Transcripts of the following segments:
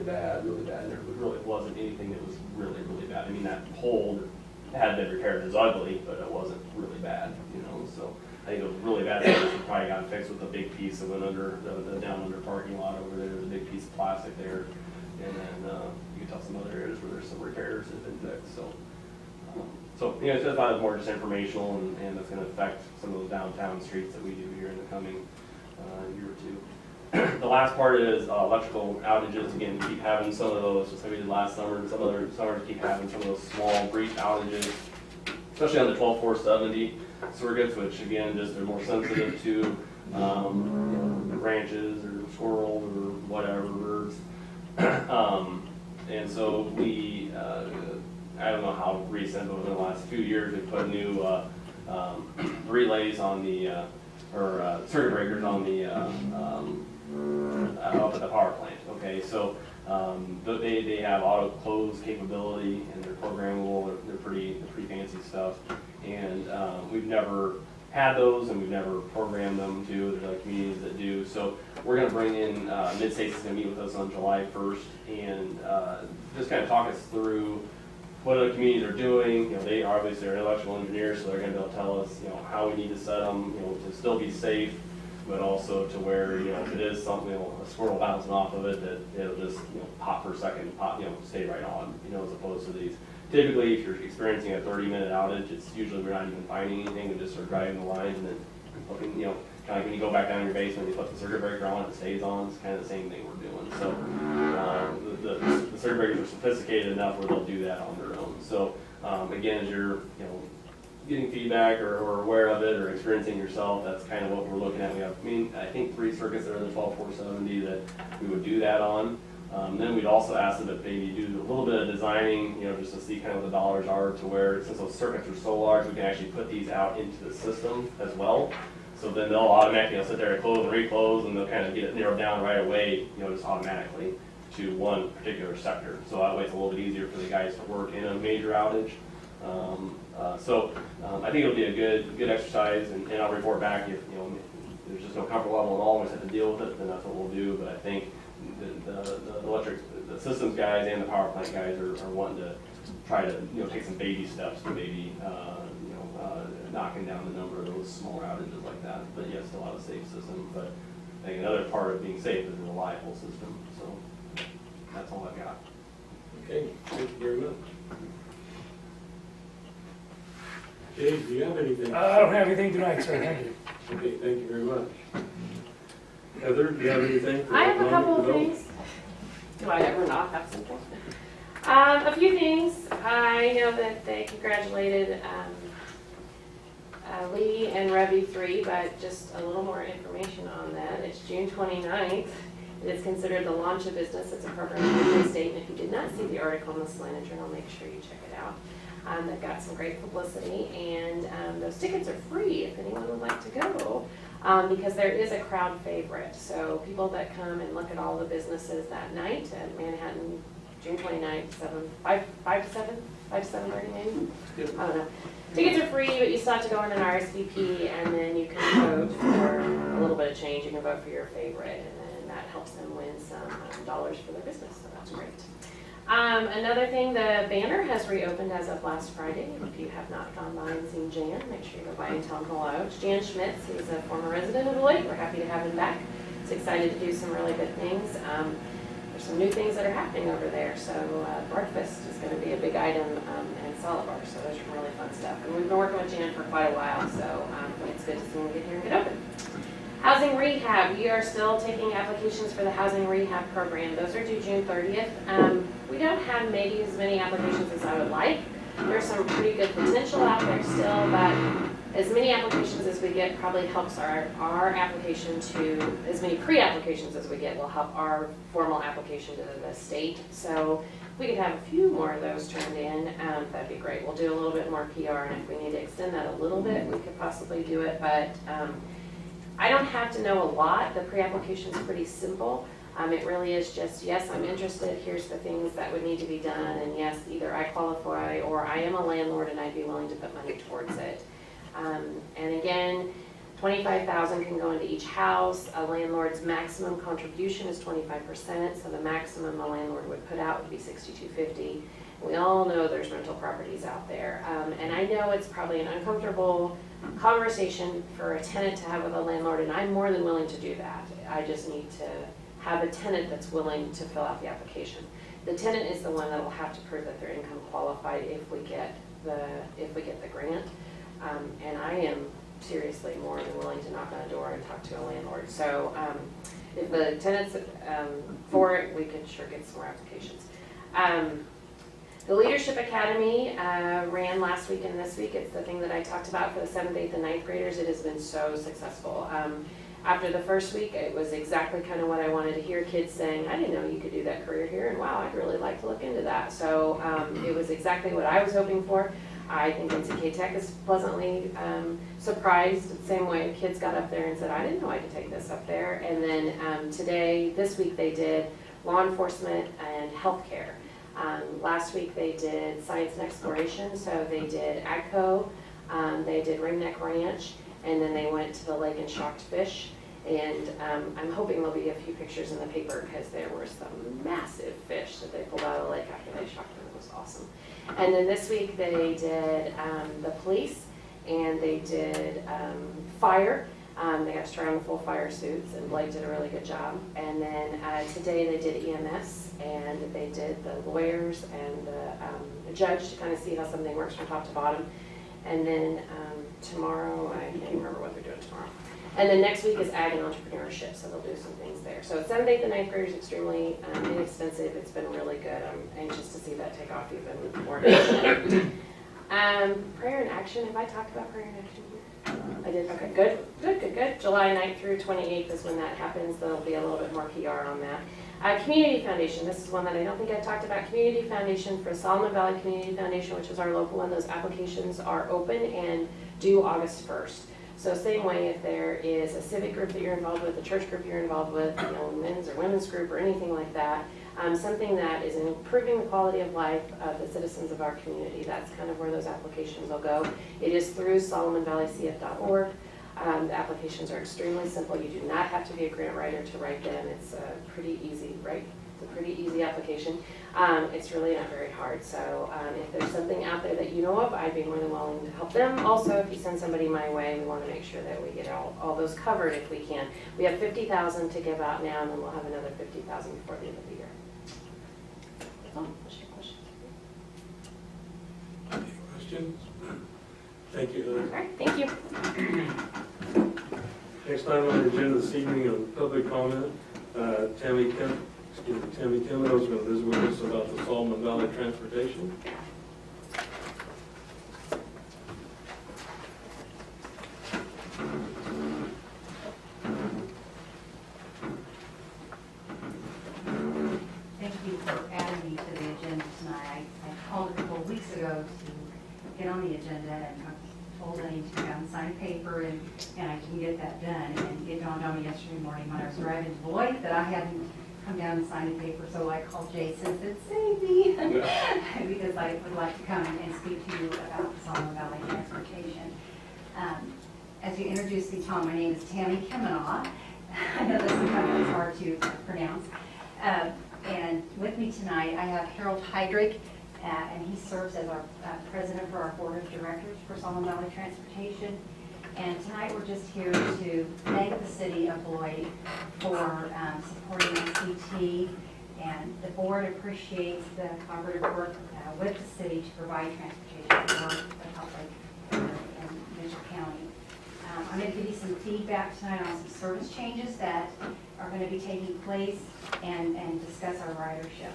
really bad, and there really wasn't anything that was really, really bad. I mean, that pole had been repaired, is ugly, but it wasn't really bad, you know, so. I think it was really bad, it probably got fixed with a big piece that went under, the down under parking lot over there, there's a big piece of plastic there. And then, you can tell some other areas where there's some repairs that have been fixed, so. So, you know, it's just more just informational, and that's gonna affect some of those downtown streets that we do here in the coming, year or two. The last part is, electrical outages. Again, we keep having some of those, just like we did last summer, and some other summers keep having some of those small, brief outages, especially on the 12470. Sewer gets, which again, just they're more sensitive to, you know, branches or squirrels or whatever, birds. And so we, I don't know how recent, but within the last few years, we put new relays on the, or circuit breakers on the, up at the power plant. Okay, so they have auto close capability, and they're programmable. They're pretty fancy stuff. And we've never had those, and we've never programmed them too. There's other communities that do. So we're going to bring in, Mid-States is going to meet with us on July 1st, and just kind of talk us through what other communities are doing. You know, they are obviously are electrical engineers, so they're going to be able to tell us, you know, how we need to set them, you know, to still be safe, but also to where, you know, if it is something, you know, a squirrel bouncing off of it, that it'll just, you know, pop for a second, pop, you know, stay right on, you know, as opposed to these. Typically, if you're experiencing a 30-minute outage, it's usually we're not even finding anything. We just start driving the lines and then looking, you know, kind of like when you go back down in your basement, you put the circuit breaker on, it stays on. It's kind of the same thing we're doing. So the circuit breakers are sophisticated enough where they'll do that on their own. So again, as you're, you know, getting feedback or aware of it or experiencing yourself, that's kind of what we're looking at. We have, I think 3 circuits that are in the 12470 that we would do that on. Then we'd also ask them if maybe do a little bit of designing, you know, just to see kind of what the dollars are, to where, since those circuits are so large, we can actually put these out into the system as well. So then they'll automatically, you know, sit there and close and reclose, and they'll kind of get it narrowed down right away, you know, just automatically to one particular sector. So that way it's a little bit easier for the guys to work in a major outage. I think it'll be a good exercise, and I'll report back if, you know, there's just no comfort level at all, we just have to deal with it, then that's what we'll do. But I think the systems guys and the power plant guys are wanting to try to, you know, take some baby steps to maybe, knocking down the number of those smaller outages like that. But yes, still have a safe system. But I think another part of being safe is a reliable system. So that's all I've got. Okay, thank you very much. Dave, do you have anything? I don't have anything tonight, sir, thank you. Okay, thank you very much. Heather, do you have anything? For I have a couple of economic things. Do I ever not have something? A few things. I know that they congratulated Lee and Revy 3, but just a little more information on that. It's June 29th. It is considered the launch of business. It's a program in the state, and if you did not see the article in the Salina Journal, make sure you check it out. They've got some great publicity, and those tickets are free if anyone would like to go, because there is a crowd favorite. So people that come and look at all the businesses that night at Manhattan, June 29th, 5 to 7:30 maybe? I don't know. Tickets are free, but you still have to go in an RSVP, and then you can vote for a little bit of change. You can vote for your favorite, and then that helps them win some dollars for their business, so that's great. Another thing, the banner has reopened as of last Friday. If you have not gone by and seen Jan, make sure you go by and tell him hello. It's Jan Schmitz. He's a former resident of Beloit. We're happy to have him back. He's excited to do some really good things. There's some new things that are happening over there. So breakfast is going to be a big item, and salad bar. So there's some really fun stuff. And we've been working with Jan for quite a while, so it's good to see him get here and get open. Housing rehab, we are still taking applications for the housing rehab program. Those are due June 30th. We don't have maybe as many applications as I would like. There's some pretty good potential out there still, but as many applications as we get probably helps our application to, as many pre-applications as we get will help our formal application to the state. So if we could have a few more of those turned in, that'd be great. We'll do a little bit more PR, and if we need to extend that a little bit, we could possibly do it, but I don't have to know a lot. The pre-application is pretty simple. It really is just, yes, I'm interested, here's the things that would need to be done, and yes, either I qualify or I am a landlord and I'd be willing to put money towards it. And again, $25,000 can go into each house. A landlord's maximum contribution is 25%, so the maximum a landlord would put out would be $6,250. We all know there's rental properties out there, and I know it's probably an uncomfortable conversation for a tenant to have with a landlord, and I'm more than willing to do that. I just need to have a tenant that's willing to fill out the application. The tenant is the one that will have to prove that they're income qualified if we get the grant, and I am seriously more than willing to knock on a door and talk to a landlord. So if the tenant's for it, we can sure get some more applications. The Leadership Academy ran last week and this week. It's the thing that I talked about for the 7th, 8th, and 9th graders. It has been so successful. After the first week, it was exactly kind of what I wanted to hear, kids saying, I didn't know you could do that career here, and wow, I'd really like to look into that. So it was exactly what I was hoping for. I think NCK Tech is pleasantly surprised, the same way kids got up there and said, I didn't know I could take this up there. And then this week they did law enforcement and healthcare. Last week they did science and exploration, so they did AGCO, they did Ringneck Ranch, and then they went to the lake and shocked fish. And I'm hoping there'll be a few pictures in the paper because there were some massive fish that they pulled out of the lake after they shocked them. It was awesome. And then this week they did the police, and they did fire. They got to try on the full fire suits, and Blake did a really good job. And then today they did EMS, and they did the lawyers and the judge to kind of see how something works from top to bottom. And then tomorrow, I can't remember what they're doing tomorrow. And then next week is ag and entrepreneurship, so they'll do some things there. So 7th, 8th, and 9th graders extremely inexpensive. It's been really good. I'm anxious to see that take off even more. Prayer and action. Have I talked about prayer and action here? I did. Okay, good. July 9th through 28th is when that happens. There'll be a little bit more PR on that. Community Foundation. This is one that I don't think I've talked about. Community Foundation for Solomon Valley Community Foundation, which is our local one. Those applications are open and due August 1st. So same way, if there is a civic group that you're involved with, a church group you're involved with, men's or women's group or anything like that, something that is improving the quality of life of the citizens of our community, that's kind of where those applications will go. It is through SolomonValleyCF.org. The applications are extremely simple. You do not have to be a grant writer to write them. It's pretty easy, right? It's a pretty easy application. It's really not very hard. So if there's something out there that you know of, I'd be more than willing to help them. Also, if you send somebody my way, we want to make sure that we get all those covered if we can. We have $50,000 to give out now, and then we'll have another $50,000 before the end of the year. Any questions? Thank you, Heather. All right, thank you. Next item on the agenda this evening on public comment, Tammy Kimmel is going to visit with us about the Solomon Valley Transportation. Thank you for adding me to the agenda tonight. I called a couple of weeks ago to get on the agenda, and I told Lenny to come sign paper, and I didn't get that done. And it dawned on me yesterday morning when I was driving to Beloit that I hadn't come down and sign the paper, so I called Jason and said, save me, because I would like to come and speak to you about Solomon Valley Transportation. As you introduced me, Tom, my name is Tammy Kimmel. I know this sometimes is hard to pronounce. And with me tonight, I have Harold Heydrich, and he serves as our president for our board of directors for Solomon Valley Transportation. And tonight we're just here to thank the city of Beloit for supporting SVT, and the board appreciates the collaborative work with the city to provide transportation for the public in Mitchell County. I'm going to give you some feedback tonight on some service changes that are going to be taking place and discuss our ridership.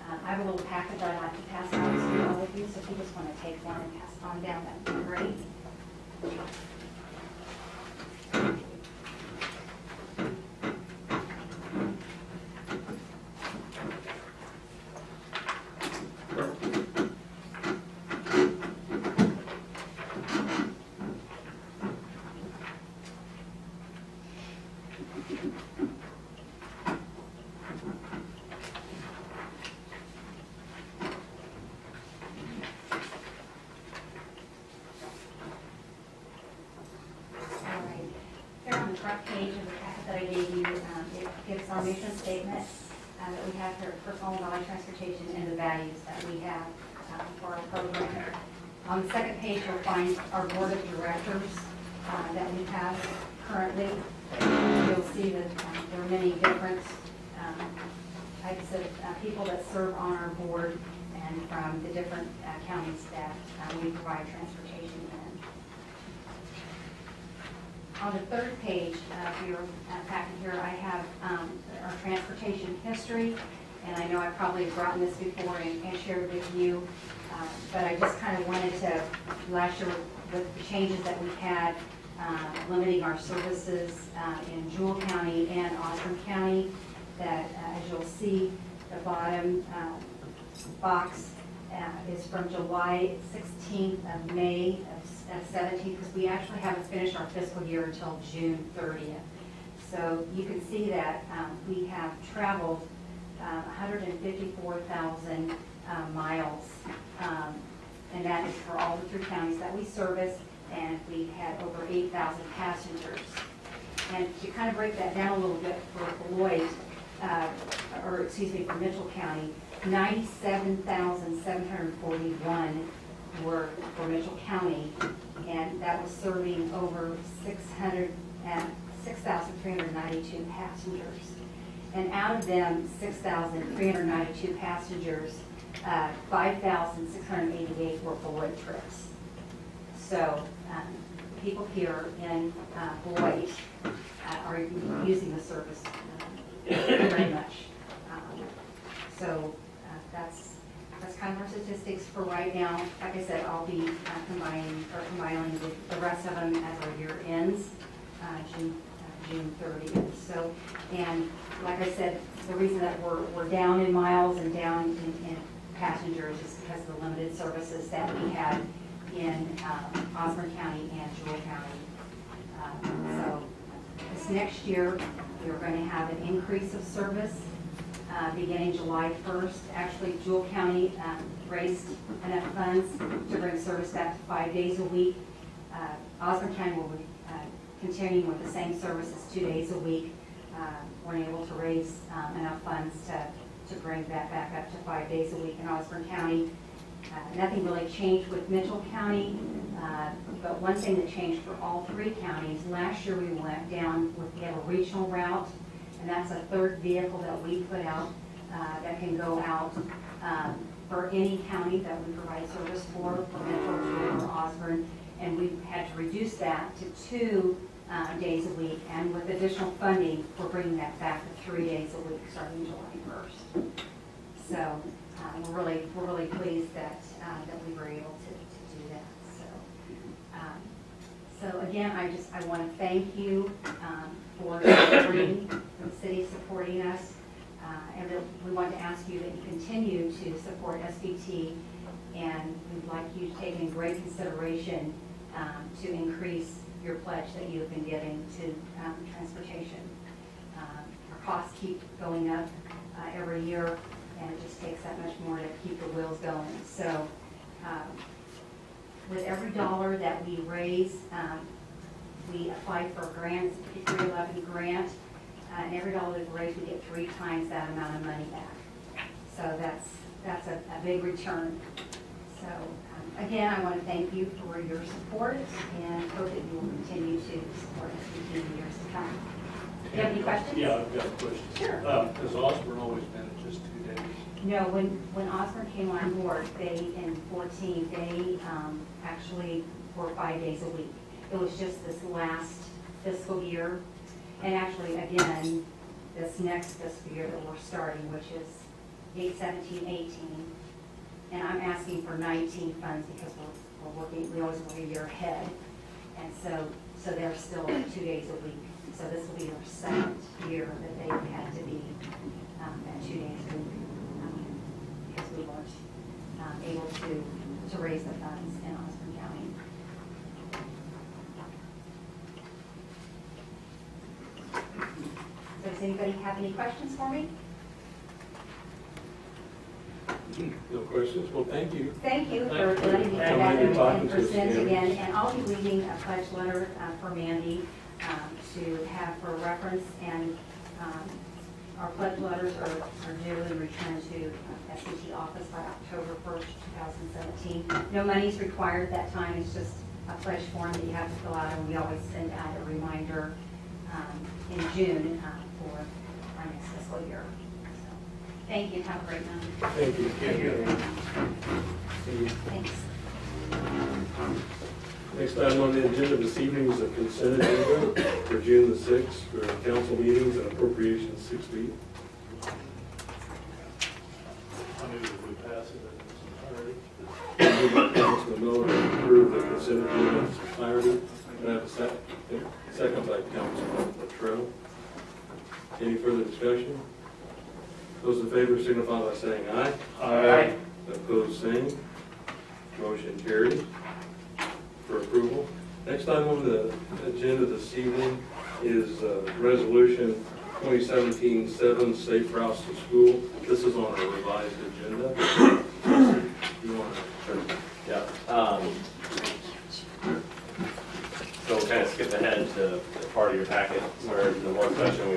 I have a little packet that I'd like to pass out to all of you, so if you just want to take one and pass it on down, that'd be great. back page of the packet that I gave you, it gives our mission statement that we have for Solomon Valley Transportation and the values that we have for our program. On the second page, you'll find our board of directors that we have currently. You'll see that there are many different types of people that serve on our board and from the different counties that we provide transportation in. On the third page of your packet here, I have our transportation history, and I know I probably have brought this before and shared with you, but I just kind of wanted to, last year with the changes that we had, limiting our services in Jewell County and Osborne County, that as you'll see, the bottom box is from July 16th of May of 17, because we actually haven't finished our fiscal year until June 30th. So you can see that we have traveled 154,000 miles, and that is for all the 3 counties that we service, and we had over 8,000 passengers. And to kind of break that down a little bit for Beloit, for Mitchell County, 97,741 were for Mitchell County, and that was serving over 6,392 passengers. And out of them, 6,392 passengers, 5,688 were Beloit trips. So people here in Beloit are using the service very much. So that's kind of our statistics for right now. Like I said, I'll be combining the rest of them as our year ends, June 30th. So, and like I said, the reason that we're down in miles and down in passengers is because of the limited services that we had in Osborne County and Jewell County. So this next year, we're going to have an increase of service beginning July 1st. Actually, Jewell County raised enough funds to bring service back to 5 days a week. Osborne County will be continuing with the same services 2 days a week. We're able to raise enough funds to bring that back up to 5 days a week in Osborne County. Nothing really changed with Mitchell County, but one thing that changed for all 3 counties, last year we went down we have a regional route, and that's a 3rd vehicle that we put out that can go out for any county that we provide service for Mitchell, Jewell, or Osborne, and we had to reduce that to 2 days a week, and with additional funding, we're bringing that back to 3 days a week starting July 1st. So we're really pleased that we were able to do that. So again, I want to thank you for supporting the city supporting us, and we want to ask you that you continue to support SVT, and we'd like you to take in great consideration to increase your pledge that you have been giving to transportation. Our costs keep going up every year, and it just takes that much more to keep the wheels going. So with every dollar that we raise, we apply for a grant, it's a 5311 grant, and every dollar that we raise, we get 3 times that amount of money back. So that's a big return. So again, I want to thank you for your support, and hope that you will continue to support us in the years to come. Do you have any questions? Yeah, I've got a question. Sure. Has Osborne always been at just 2 days? No, when Osborne came on board, in 14, they actually were 5 days a week. It was just this last fiscal year, and actually, again, this next fiscal year that we're starting, which is 17-18, and I'm asking for 19 funds because we always work a year ahead, and so they're still 2 days a week. So this will be their 2nd year that they've had to be at 2 days a week. Because we weren't able to raise the funds in Osborne County. So does anybody have any questions for me? No questions? Well, thank you. Thank you for letting me come back and present again. And I'll be leaving a pledge letter for Mandy to have for reference, and our pledge letters are due and returned to SCT office by October 1st, 2017. No money's required at that time, it's just a pledge form that you have to fill out, and we always send out a reminder in June for our next fiscal year. So, thank you, have a great night. Thank you. Thanks. Next item on the agenda this evening is a consent agenda for June the 6th for council meetings and appropriations 6B. I move that we pass it in its entirety. Councilman Miller to approve the consent agenda in its entirety. Can I have a second? Second by Councilman Latrell. Any further discussion? Those in favor signify by saying aye. Aye. Opposed, same. Motion carried for approval. Next item on the agenda this evening is Resolution 2017-7, Safe Routes to School. This is on a revised agenda. You want to? Yeah. So we'll kind of skip ahead to part of your packet where the work session we